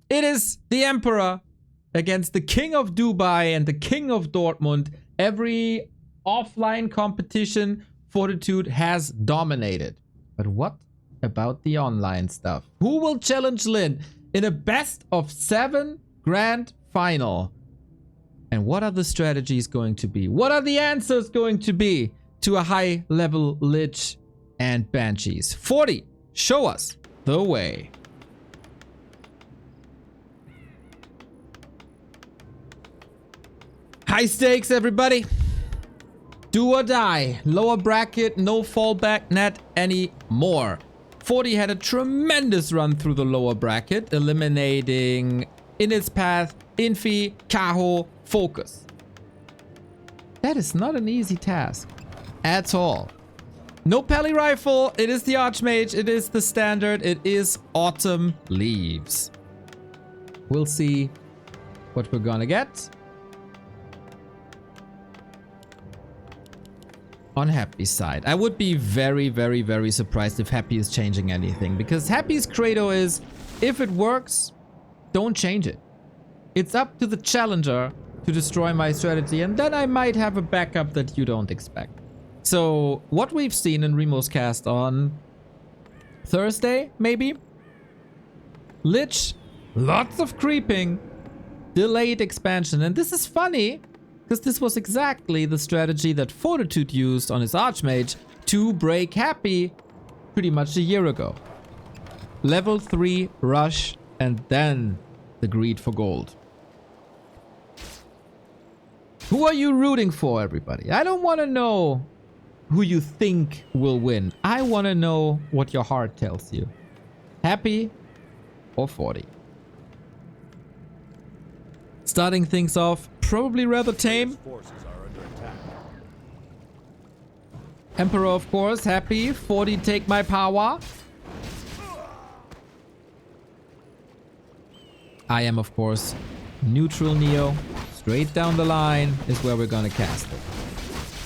It is the Emperor against the King of Dubai and the King of Dortmund. Every offline competition, Fortitude has dominated. But what about the online stuff? Who will challenge Lin in a best of 7 grand final? And what are the strategies going to be? What are the answers going to be to a high level Lich and Banshees? 40, show us the way. High stakes, everybody. Do or die. Lower bracket, no fallback net anymore. 40 had a tremendous run through the lower bracket, eliminating in its path Infi, Kaho, Focus. That is not an easy task at all. No Pally Rifle. It is the Archmage. It is the standard. It is Autumn Leaves. We'll see what we're gonna get. On Happy's side, I would be very, very, very surprised if Happy is changing anything, because Happy's credo is, if it works, don't change it. It's up to the challenger to destroy my strategy, and then I might have a backup that you don't expect. So what we've seen in Remo's cast on Thursday, maybe? Lich, lots of creeping, delayed expansion, and this is funny, because this was exactly the strategy that Fortitude used on his Archmage to break Happy pretty much a year ago. Level 3 rush and then the greed for gold. Who are you rooting for, everybody? I don't want to know who you think will win. I want to know what your heart tells you. Happy or 40? Starting things off, probably rather tame. Emperor, of course, Happy. 40, take my power. I am, of course, neutral Neo. Straight down the line is where we're gonna cast it.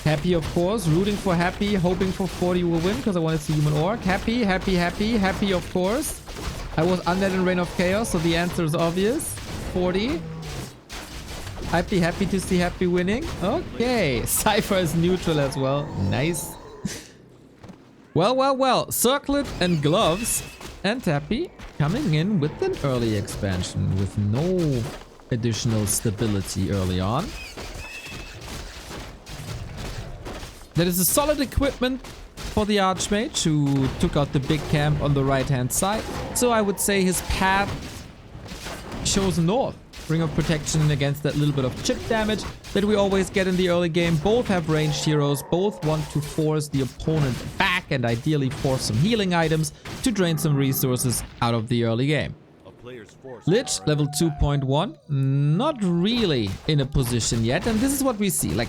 Happy, of course, rooting for Happy, hoping for 40 will win because I want to see Human Orc. Happy, happy, happy, happy, of course. I was Undead in Reign of Chaos, so the answer is obvious. 40. I'd be happy to see Happy winning. Okay, Cypher is neutral as well. Nice. Well, well, well. Circlet and Gloves and Happy coming in with an early expansion with no additional stability early on. That is a solid equipment for the Archmage, who took out the big camp on the right-hand side. So I would say his path shows north. Ring of Protection against that little bit of chip damage that we always get in the early game. Both have ranged heroes. Both want to force the opponent back and ideally force some healing items to drain some resources out of the early game. Lich, level 2.1. Not really in a position yet. And this is what we see. Like,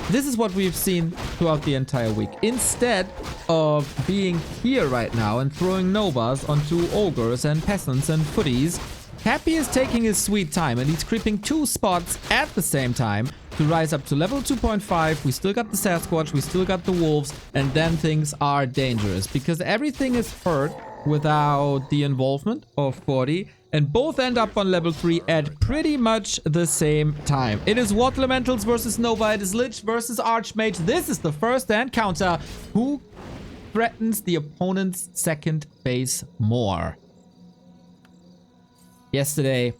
this is what we've seen throughout the entire week. Instead of being here right now and throwing Novas onto Ogres and Peasants and Footies, Happy is taking his sweet time, and he's creeping 2 spots at the same time to rise up to level 2.5. We still got the Sasquatch, we still got the Wolves, and then things are dangerous because everything is hurt without the involvement of 40, and both end up on level 3 at pretty much the same time. It is Water Elementals versus Nova, it is Lich versus Archmage. This is the first encounter. Who threatens the opponent's second base more? Yesterday,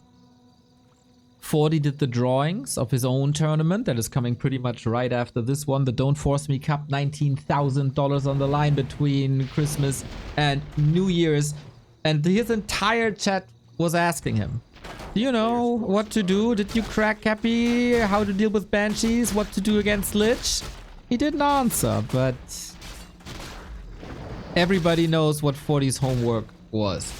40 did the drawings of his own tournament that is coming pretty much right after this one. The Don't Force Me Cup, $19,000 on the line between Christmas and New Year's. And his entire chat was asking him, do you know what to do? Did you crack Happy? How to deal with Banshees? What to do against Lich? He didn't answer, but everybody knows what 40's homework was.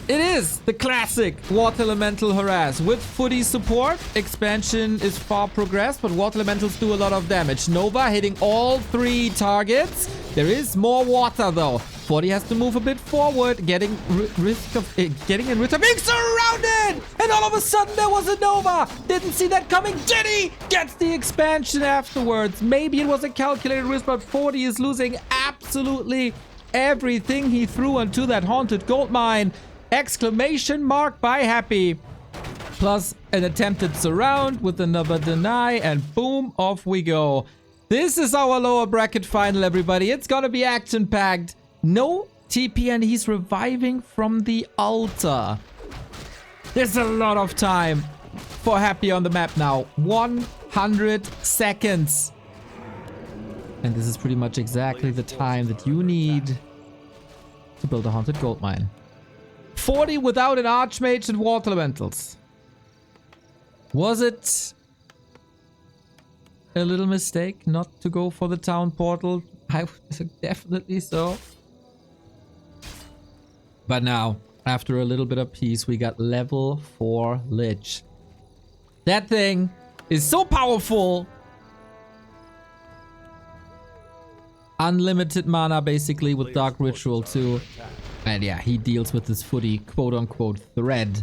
It is the classic Water Elemental Harass. With Footy support, expansion is far progressed, but Water Elementals do a lot of damage. Nova hitting all 3 targets. There is more water though. 40 has to move a bit forward, getting risk of getting in risk of being surrounded! And all of a sudden there was a Nova! Didn't see that coming. Jenny gets the expansion afterwards. Maybe it was a calculated risk, but 40 is losing absolutely everything he threw onto that haunted gold mine. Exclamation mark by Happy. Plus an attempted surround with another deny, and boom, off we go. This is our lower bracket final, everybody. It's gonna be action-packed. No TP, and he's reviving from the altar. There's a lot of time for Happy on the map now. 100 seconds. And this is pretty much exactly the time that you need to build a haunted gold mine. 40 without an Archmage and Water Elementals. Was it a little mistake not to go for the town portal? I would say definitely so. But now, after a little bit of peace, we got level 4 Lich. That thing is so powerful. Unlimited mana basically with Dark Ritual too. And yeah, he deals with this footy quote-unquote thread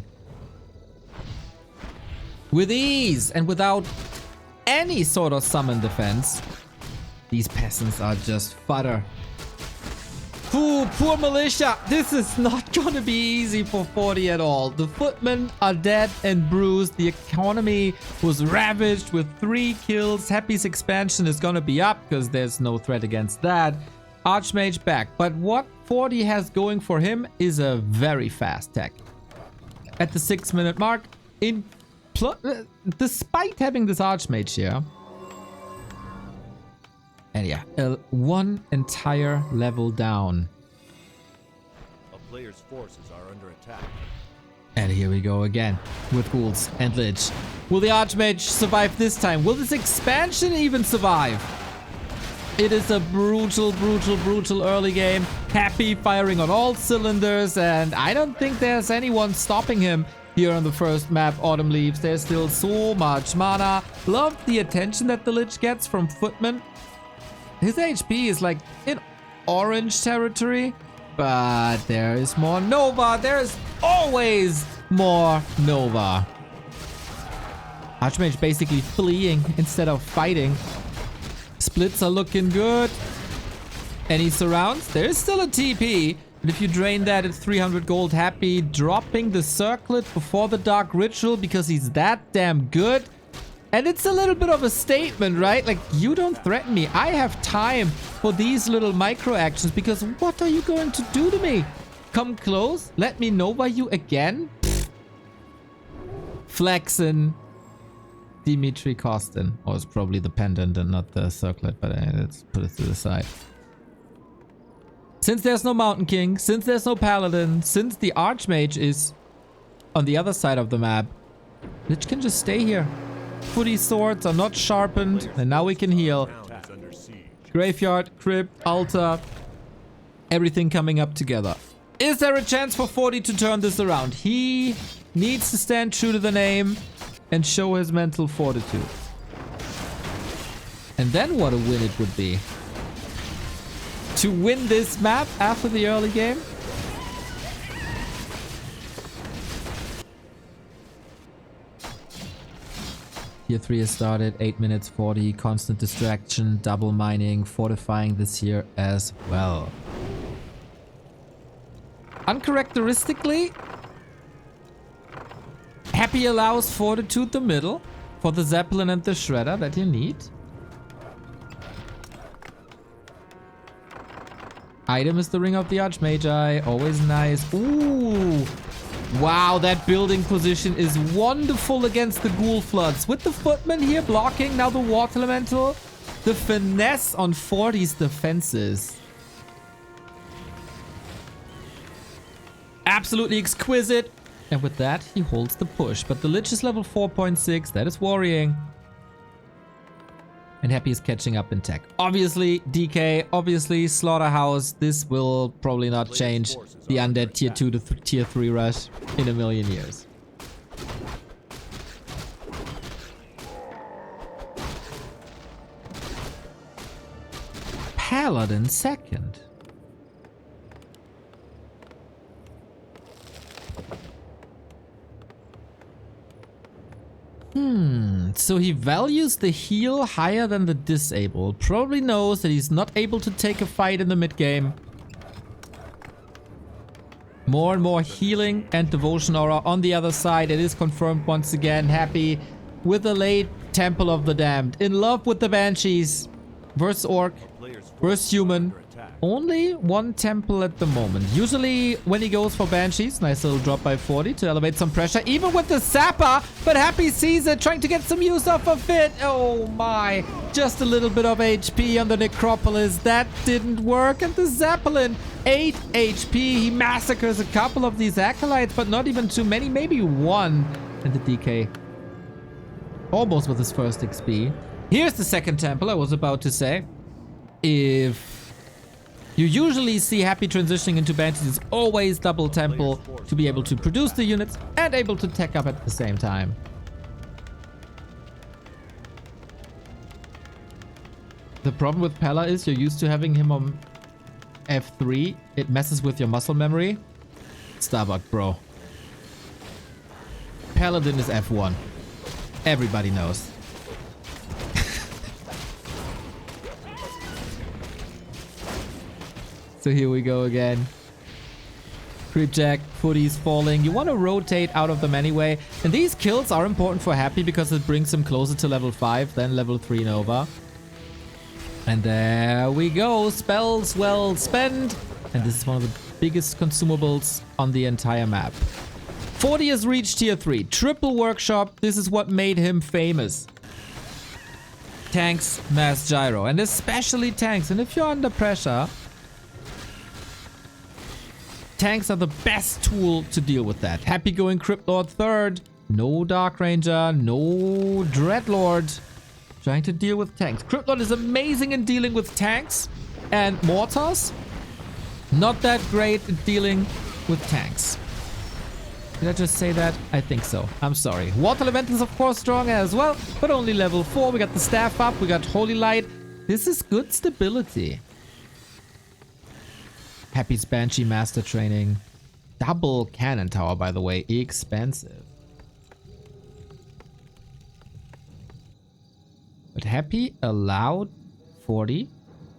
with ease and without any sort of summon defense. These peasants are just fodder. Ooh, poor militia. This is not gonna be easy for 40 at all. The footmen are dead and bruised. The economy was ravaged with 3 kills. Happy's expansion is gonna be up because there's no threat against that. Archmage back. But what 40 has going for him is a very fast tech. At the 6-minute mark, despite having this Archmage here. And yeah, one entire level down. A player's forces are under attack. And here we go again with ghouls and Lich. Will the Archmage survive this time? Will this expansion even survive? It is a brutal, brutal, brutal early game. Happy firing on all cylinders, and I don't think there's anyone stopping him here on the first map, Autumn Leaves. There's still so much mana. Love the attention that the Lich gets from Footman. His HP is like in orange territory, but there is more Nova. There's always more Nova. Archmage basically fleeing instead of fighting. Splits are looking good. Any surrounds? There is still a TP, but if you drain that, it's 300 gold. Happy dropping the circlet before the Dark Ritual because he's that damn good. And it's a little bit of a statement, right? Like, you don't threaten me. I have time for these little micro actions because what are you going to do to me? Come close? Let me Nova you again? Pfft. Flexin. Dimitri Kostin. Or it's probably the pendant and not the circlet, but let's put it to the side. Since there's no Mountain King, since there's no Paladin, since the Archmage is on the other side of the map, Lich can just stay here. Footy swords are not sharpened, and now we can heal. Graveyard, Crypt, Altar, everything coming up together. Is there a chance for 40 to turn this around? He needs to stand true to the name and show his mental fortitude. And then what a win it would be. To win this map after the early game. Tier 3 has started, 8 minutes 40, constant distraction, double mining, fortifying this here as well. Uncharacteristically, Happy allows Fortitude the middle for the Zeppelin and the Shredder that you need. Item is the Ring of the Archmagi, always nice. Ooh! Wow, that building position is wonderful against the Ghoul Floods. With the Footman here blocking, now the Water Elemental. The finesse on 40's defenses. Absolutely exquisite. And with that, he holds the push. But the Lich is level 4.6. That is worrying. And Happy is catching up in tech. Obviously, DK. Obviously, Slaughterhouse. This will probably not change the Undead tier 2 to tier 3 rush in a million years. Paladin second. So he values the heal higher than the disable. Probably knows that he's not able to take a fight in the mid game. More and more healing and devotion aura on the other side. It is confirmed once again. Happy with the late Temple of the Damned. In love with the Banshees. Versus Orc. Versus Human. Only one temple at the moment. Usually when he goes for Banshees, nice little drop by 40 to elevate some pressure. Even with the Zapper, but Happy sees it, trying to get some use off of it. Oh my. Just a little bit of HP on the Necropolis. That didn't work. And the Zeppelin, 8 HP. He massacres a couple of these Acolytes, but not even too many. Maybe one. And the DK. Almost with his first XP. Here's the second temple I was about to say. If you usually see Happy transitioning into Banshees, it's always double temple to be able to produce the units and able to tech up at the same time. The problem with Pella is you're used to having him on F3. It messes with your muscle memory. Starbuck, bro. Paladin is F1. Everybody knows. So here we go again. Creepjack, footies falling. You want to rotate out of them anyway. And these kills are important for Happy because it brings him closer to level 5 than level 3 Nova. And there we go. Spells well spent. And this is one of the biggest consumables on the entire map. 40 has reached tier 3. Triple workshop. This is what made him famous. Tanks, mass gyro. And especially tanks. And if you're under pressure, tanks are the best tool to deal with that. Happy going Crypt Lord third. No Dark Ranger. No Dreadlord. Trying to deal with tanks. Crypt Lord is amazing in dealing with tanks and mortars. Not that great at dealing with tanks. Did I just say that? I think so. I'm sorry. Water Elemental is of course strong as well, but only level 4. We got the staff up. We got Holy Light. This is good stability. Happy's Banshee Master Training. Double Cannon Tower, by the way. Expensive. But Happy allowed 40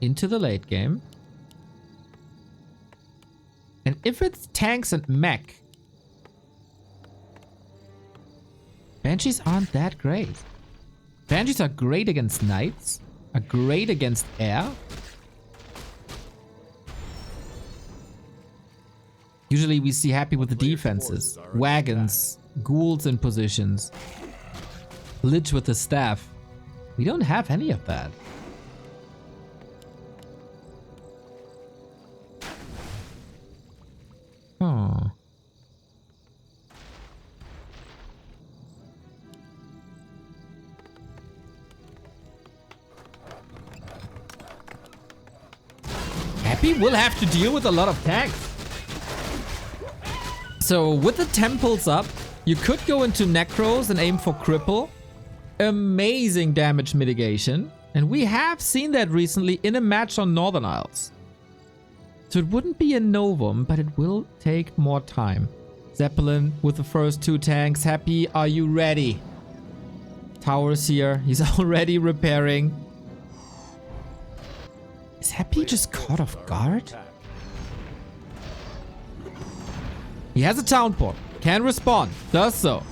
into the late game. And if it's tanks and mech, Banshees aren't that great. Banshees are great against knights, are great against air. Usually we see Happy with the defenses. Wagons, ghouls in positions. Lich with the staff. We don't have any of that. Oh. Happy will have to deal with a lot of tanks. So with the temples up, you could go into Necros and aim for Cripple. Amazing damage mitigation. And we have seen that recently in a match on Northern Isles. So it wouldn't be a novum, but it will take more time. Zeppelin with the first 2 tanks. Happy, are you ready? Towers here. He's already repairing. Is Happy just caught off guard? He has a town port. Can respond. Does so.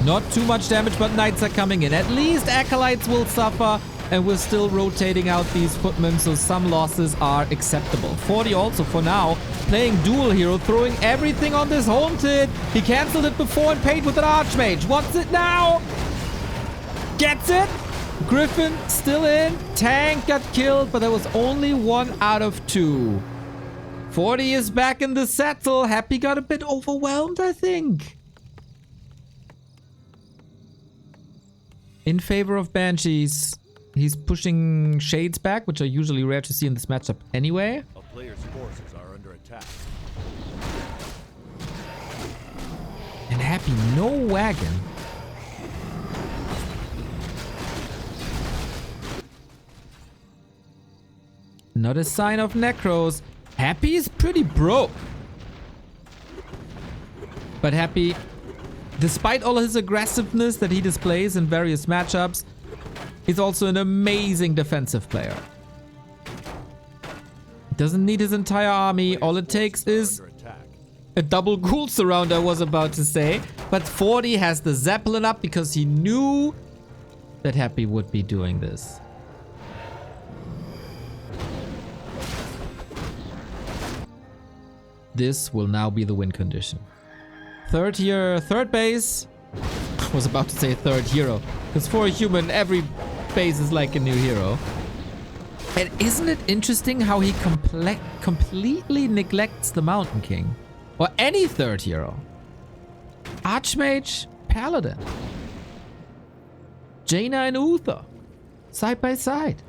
Not too much damage, but knights are coming in. At least acolytes will suffer. And we're still rotating out these footmen, so some losses are acceptable. 40 also, for now, playing dual hero, throwing everything on this Haunted. He cancelled it before and paid with an Archmage. What's it now? Gets it. Griffin still in. Tank got killed, but that was only 1 out of 2. 40 is back in the saddle. Happy got a bit overwhelmed, I think. In favor of Banshees. He's pushing Shades back, which are usually rare to see in this matchup anyway. A player's forces are under attack. And Happy, no wagon. Not a sign of Necros. Happy is pretty broke. But Happy, despite all his aggressiveness that he displays in various matchups, he's also an amazing defensive player. Doesn't need his entire army. All it takes is A double ghoul surround, I was about to say. But 40 has the Zeppelin up because he knew that Happy would be doing this. This will now be the win condition. Third base. I was about to say third hero. Because for a human, every base is like a new hero. And isn't it interesting how he completely neglects the Mountain King? Or any third hero. Archmage, Paladin. Jaina and Uther. Side by side.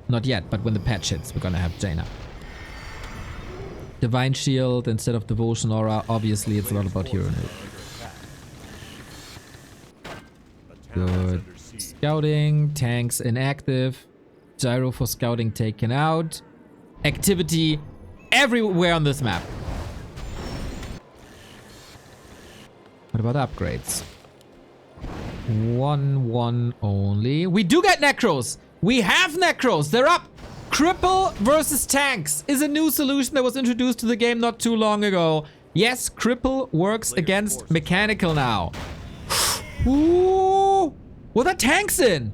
Not yet, but when the patch hits, we're gonna have Jaina. Divine Shield instead of Devotion Aura. Obviously, it's a lot about hero noob. Good. Scouting. Tanks inactive. Gyro for scouting taken out. Activity everywhere on this map. What about upgrades? 1 only. We do get Necros. We have Necros. They're up. Cripple versus tanks is a new solution that was introduced to the game not too long ago. Yes, Cripple works against Mechanical now. Ooh. What are tanks in?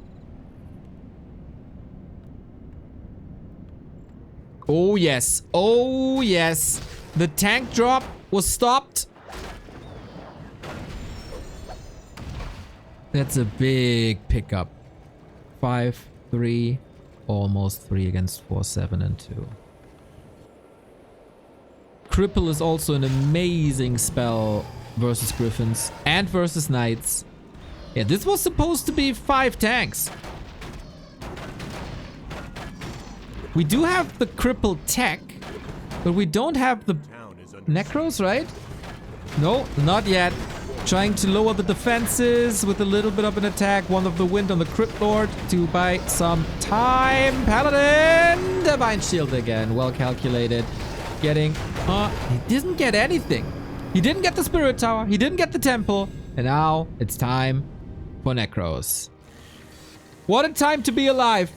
Oh yes. Oh yes. The tank drop was stopped. That's a big pickup. 5, 3, almost 3 against 4, 7, and 2. Cripple is also an amazing spell versus Griffins and versus Knights. Yeah, this was supposed to be 5 tanks. We do have the Cripple tech, but we don't have the Necros, right? No, not yet. Trying to lower the defenses with a little bit of an attack. One of the wind on the Crypt Lord to buy some time. Paladin! Divine Shield again. Well calculated. Getting... he didn't get anything. He didn't get the Spirit Tower. He didn't get the Temple. And now it's time for Necros. What a time to be alive.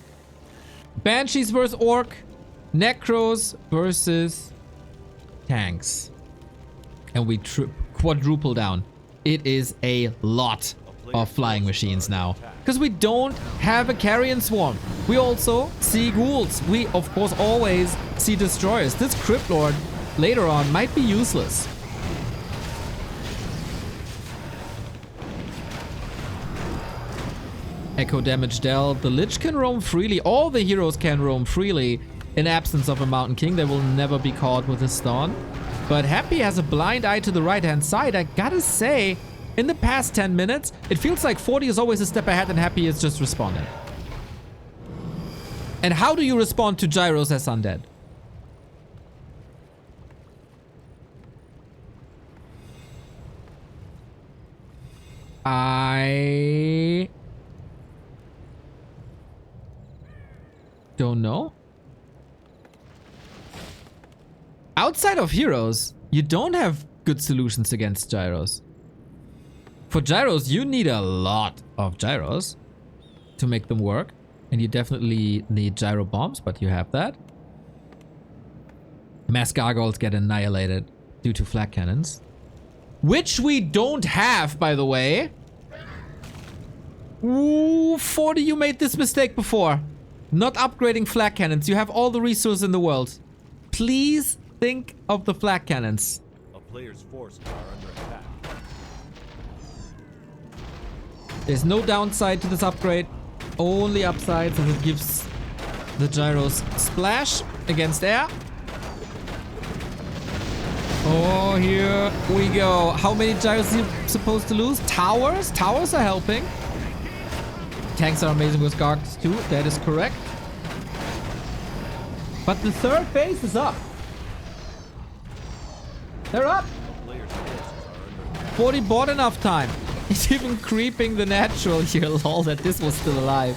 Banshees versus Orc. Necros versus tanks. And we quadruple down. It is a lot of flying machines now. Because we don't have a Carrion Swarm. We also see ghouls. We, of course, always see destroyers. This Crypt Lord later on might be useless. Echo damage dealt. The Lich can roam freely. All the heroes can roam freely. In absence of a Mountain King, they will never be caught with a stun. But Happy has a blind eye to the right-hand side. I gotta say, in the past 10 minutes, it feels like 40 is always a step ahead and Happy is just responding. And how do you respond to Gyros as Undead? I don't know. Outside of heroes, you don't have good solutions against gyros. For gyros, you need a lot of gyros to make them work. And you definitely need gyro bombs, but you have that. Mass gargoyles get annihilated due to flak cannons. Which we don't have, by the way. Ooh, 40, you made this mistake before. Not upgrading flak cannons. You have all the resources in the world. Please think of the flak cannons. A player's forces are under attack. There's no downside to this upgrade. Only upsides, as it gives the gyros splash against air. Oh, here we go. How many gyros are you supposed to lose? Towers? Towers are helping. Tanks are amazing with Gargs too. That is correct. But the third base is up. They're up. 40 bought enough time. He's even creeping the natural here. Lol, that this was still alive.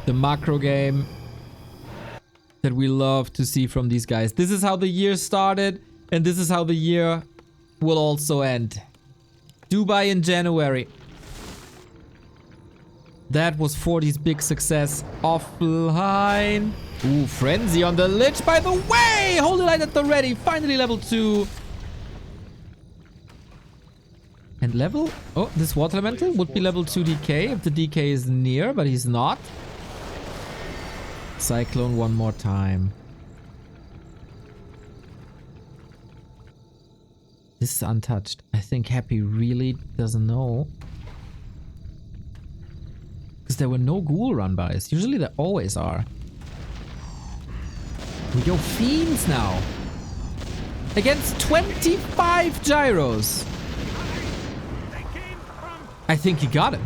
The macro game that we love to see from these guys. This is how the year started, and this is how the year will also end. Dubai in January. That was 40's big success. Offline. Ooh, Frenzy on the Lich, by the way! Holy Light at the ready. Finally level 2. And level... Oh, this Water Elemental would be level 2 DK if the DK is near, but he's not. Cyclone one more time. This is untouched. I think Happy really doesn't know. Because there were no ghoul run-bys. Usually there always are. We go Fiends now. Against 25 gyros. I think he got him.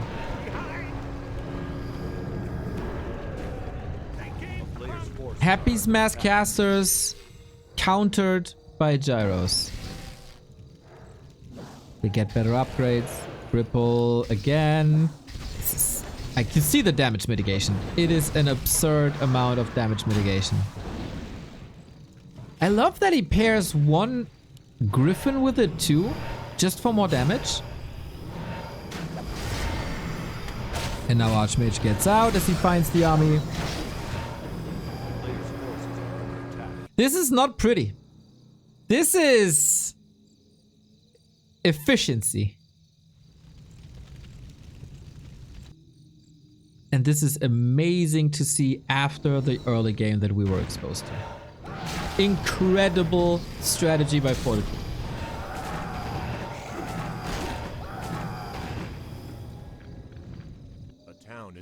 Happy's mass casters countered by gyros. They get better upgrades. Cripple again. I can see the damage mitigation. It is an absurd amount of damage mitigation. I love that he pairs one Griffin with it too, just for more damage. And now Archmage gets out as he finds the army. This is not pretty. This is efficiency. And this is amazing to see after the early game that we were exposed to. Incredible strategy by Fortitude.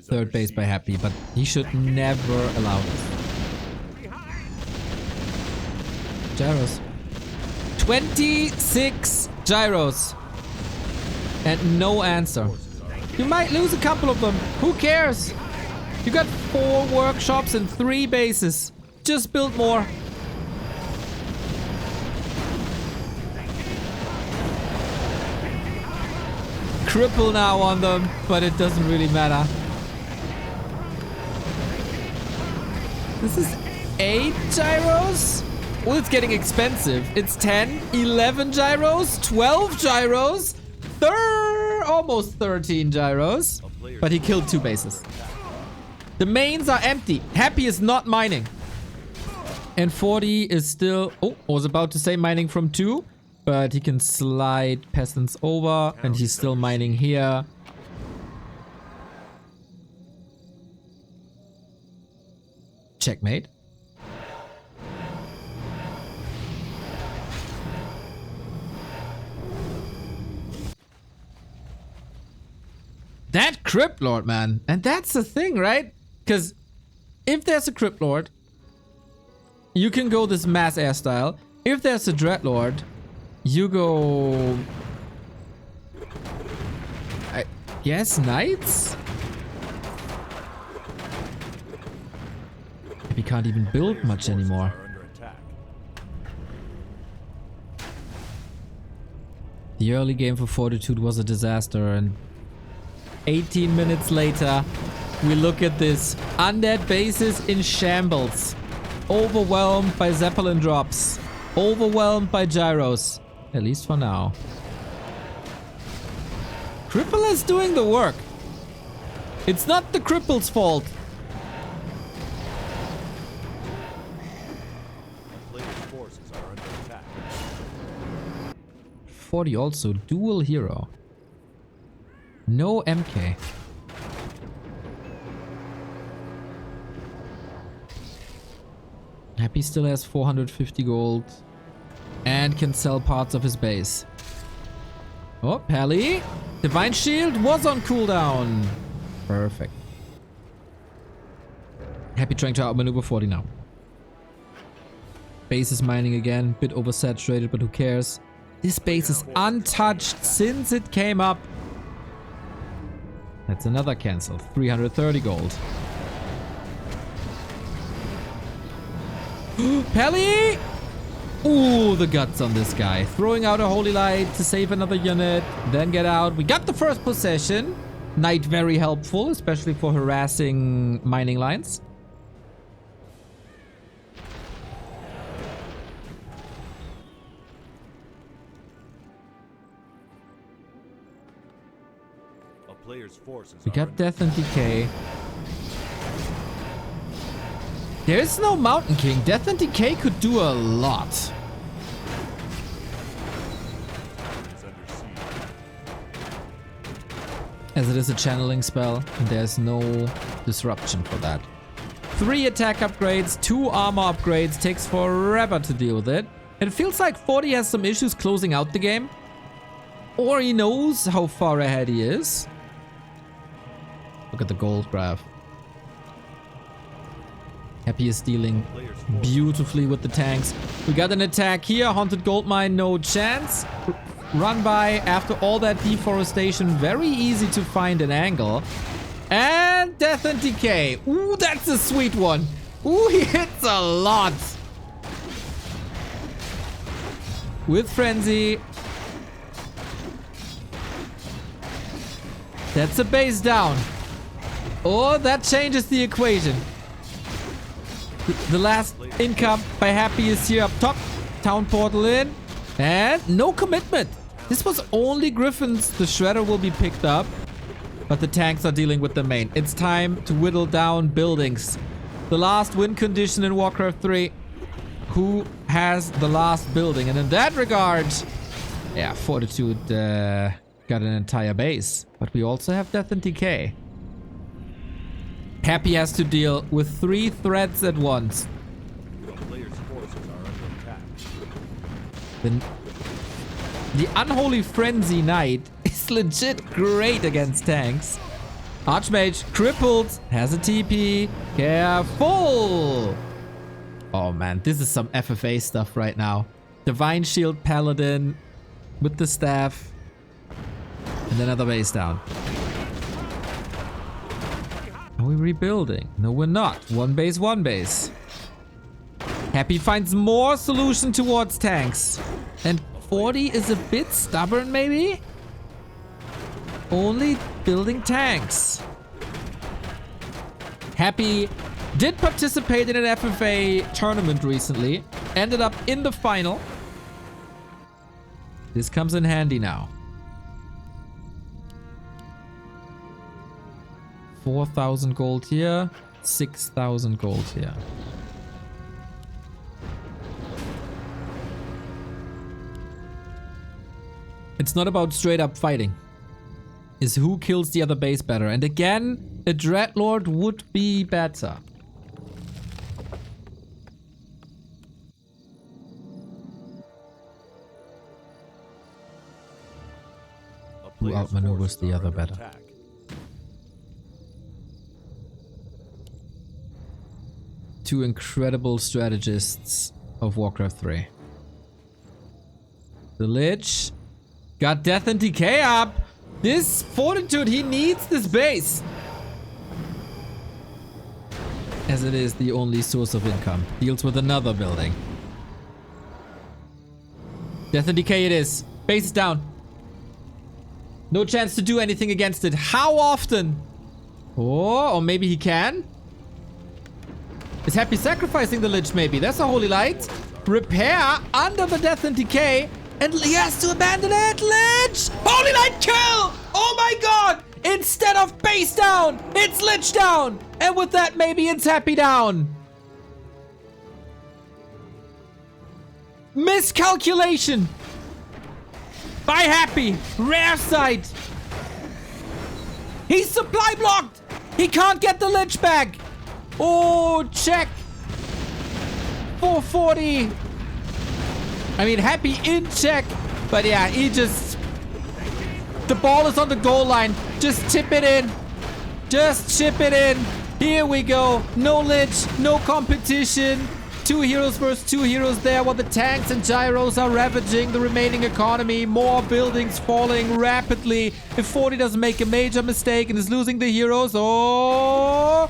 Third base by Happy, but he should never allow this. Gyros. 26 gyros. And no answer. You might lose a couple of them. Who cares? You got 4 workshops and 3 bases. Just build more. Cripple now on them, but it doesn't really matter. This is 8 gyros? Well, it's getting expensive. It's 10, 11 gyros, 12 gyros, almost 13 gyros. But he killed 2 bases. The mains are empty. Happy is not mining. And 40 is still... Oh, I was about to say mining from 2. But he can slide peasants over. And he's still mining here. Checkmate. That Crypt Lord, man. And that's the thing, right? Because if there's a Crypt Lord, you can go this mass air style. If there's a Dreadlord, you go... I guess Knights? We can't even build much anymore. The early game for Fortitude was a disaster, and 18 minutes later, we look at this. Undead bases in shambles. Overwhelmed by Zeppelin drops. Overwhelmed by gyros. At least for now. Cripple is doing the work. It's not the Cripple's fault. 40 also dual hero. No MK. Happy still has 450 gold and can sell parts of his base. Oh, Pally. Divine Shield was on cooldown. Perfect. Happy trying to outmaneuver 40 now. Base is mining again. Bit oversaturated, but who cares? This base is untouched since it came up. That's another cancel. 330 gold. Pally! Ooh, the guts on this guy. Throwing out a Holy Light to save another unit. Then get out. We got the first possession. Knight very helpful, especially for harassing mining lines. player's forces We are got under Death and Decay. There is no Mountain King. Death and Decay could do a lot. is under siege. As it is a channeling spell, and there's no disruption for that. 3 attack upgrades, 2 armor upgrades, takes forever to deal with it. It feels like 40 has some issues closing out the game. Or he knows how far ahead he is. Look at the gold graph. Happy is dealing beautifully with the tanks. We got an attack here. Haunted gold mine, no chance. Run by after all that deforestation. Very easy to find an angle. And Death and Decay. Ooh, that's a sweet one. Ooh, he hits a lot. With Frenzy. That's a base down. Oh, that changes the equation. The last income by Happy is here up top. Town portal in. And no commitment. This was only Griffins. The Shredder will be picked up. But the tanks are dealing with the main. It's time to whittle down buildings. The last win condition in Warcraft 3. Who has the last building? And in that regard, yeah, Fortitude got an entire base. But we also have Death and Decay. Happy has to deal with 3 threats at once. The player's forces are under attack. The Unholy Frenzy Knight is legit great against tanks. Archmage crippled, has a TP. Careful! Oh man, this is some FFA stuff right now. Divine Shield Paladin with the staff. And another base down. Are we rebuilding? No, we're not. One base, one base. Happy finds more solution towards tanks. And 40 is a bit stubborn, maybe? Only building tanks. Happy did participate in an FFA tournament recently. Ended up in the final. This comes in handy now. 4,000 gold here, 6,000 gold here. It's not about straight up fighting. It's who kills the other base better. And again, a Dreadlord would be better. Who outmaneuvers the other better. Attack. Two incredible strategists of Warcraft 3. The Lich got Death and Decay up. This Fortitude, he needs this base. As it is the only source of income. Deals with another building. Death and Decay it is. Base is down. No chance to do anything against it. How often? Oh, or maybe he can? Is Happy sacrificing the Lich maybe? That's a holy light. Repair under the Death and Decay. And he has to abandon it. Lich! Holy light kill! Oh my god! Instead of base down, it's Lich down. And with that, maybe it's Happy down. Miscalculation. By Happy. Rare sight. He's supply blocked. He can't get the Lich back. Oh, check. 440. I mean, Happy in check. But yeah, he just... The ball is on the goal line. Just tip it in. Just chip it in. Here we go. No Lich, no competition. 2 heroes versus 2 heroes there while the tanks and gyros are ravaging the remaining economy. More buildings falling rapidly. If 40 doesn't make a major mistake and is losing the heroes. Oh...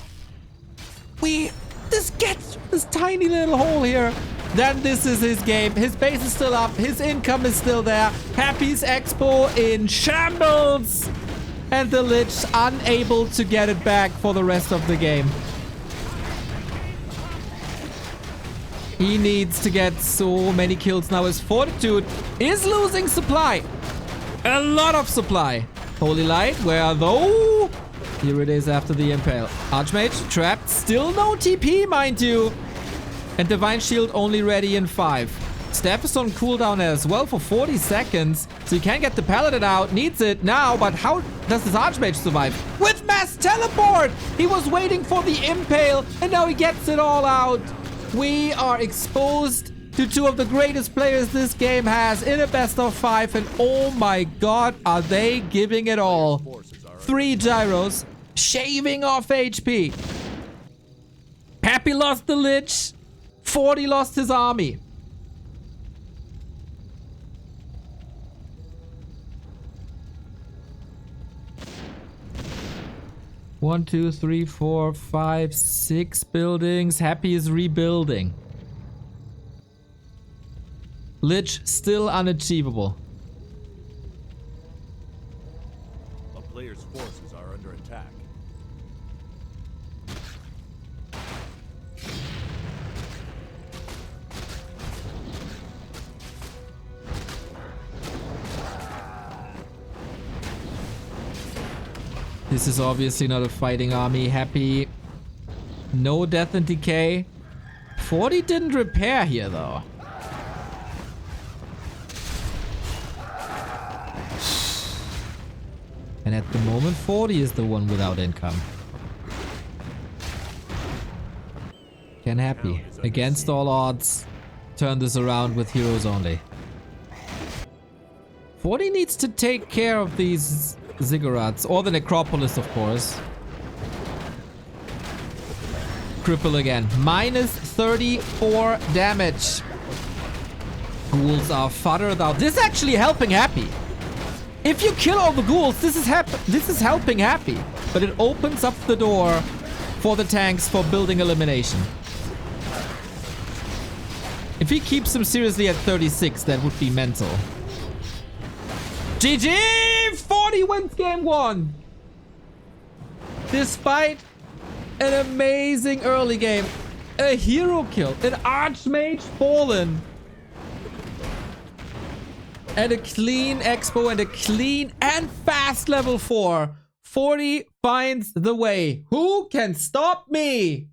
This gets this tiny little hole here. Then this is his game. His base is still up. His income is still there. Happy's Expo in shambles. And the Lich unable to get it back for the rest of the game. He needs to get so many kills now. His Fortitude is losing supply. A lot of supply. Holy Light, where though? Here it is after the Impale. Archmage trapped. Still no TP, mind you. And Divine Shield only ready in 5. Staff is on cooldown as well for 40 seconds. So you can't get the Paladin out. Needs it now. But how does this Archmage survive? With Mass Teleport! He was waiting for the Impale. And now he gets it all out. We are exposed to two of the greatest players this game has in a best of 5. And oh my god, are they giving it all. 3 gyros. Shaving off HP. Pappy lost the Lich. 40 lost his army. One, two, three, four, five, 6 buildings. Happy is rebuilding. Lich still unachievable. A player's forces are under attack. This is obviously not a fighting army. Happy. No death and decay. 40 didn't repair here though. And at the moment 40 is the one without income. Can Happy, against all odds, turn this around with heroes only. 40 needs to take care of these Ziggurats, or the Necropolis, of course. Cripple again. Minus 34 damage. Ghouls are futtered out. This is actually helping Happy. If you kill all the ghouls, this is helping Happy. But it opens up the door for the tanks for building elimination. If he keeps them seriously at 36, that would be mental. GG! 40 wins game 1. Despite an amazing early game. A hero kill. An Archmage fallen. And a clean expo and a clean and fast level 4. 40 finds the way. Who can stop me?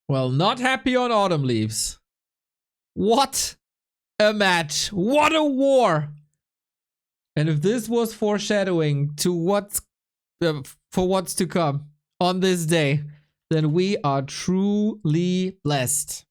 Well, not Happy on Autumn Leaves. What a match. What a war. And if this was foreshadowing to what's to come on this day, then we are truly blessed.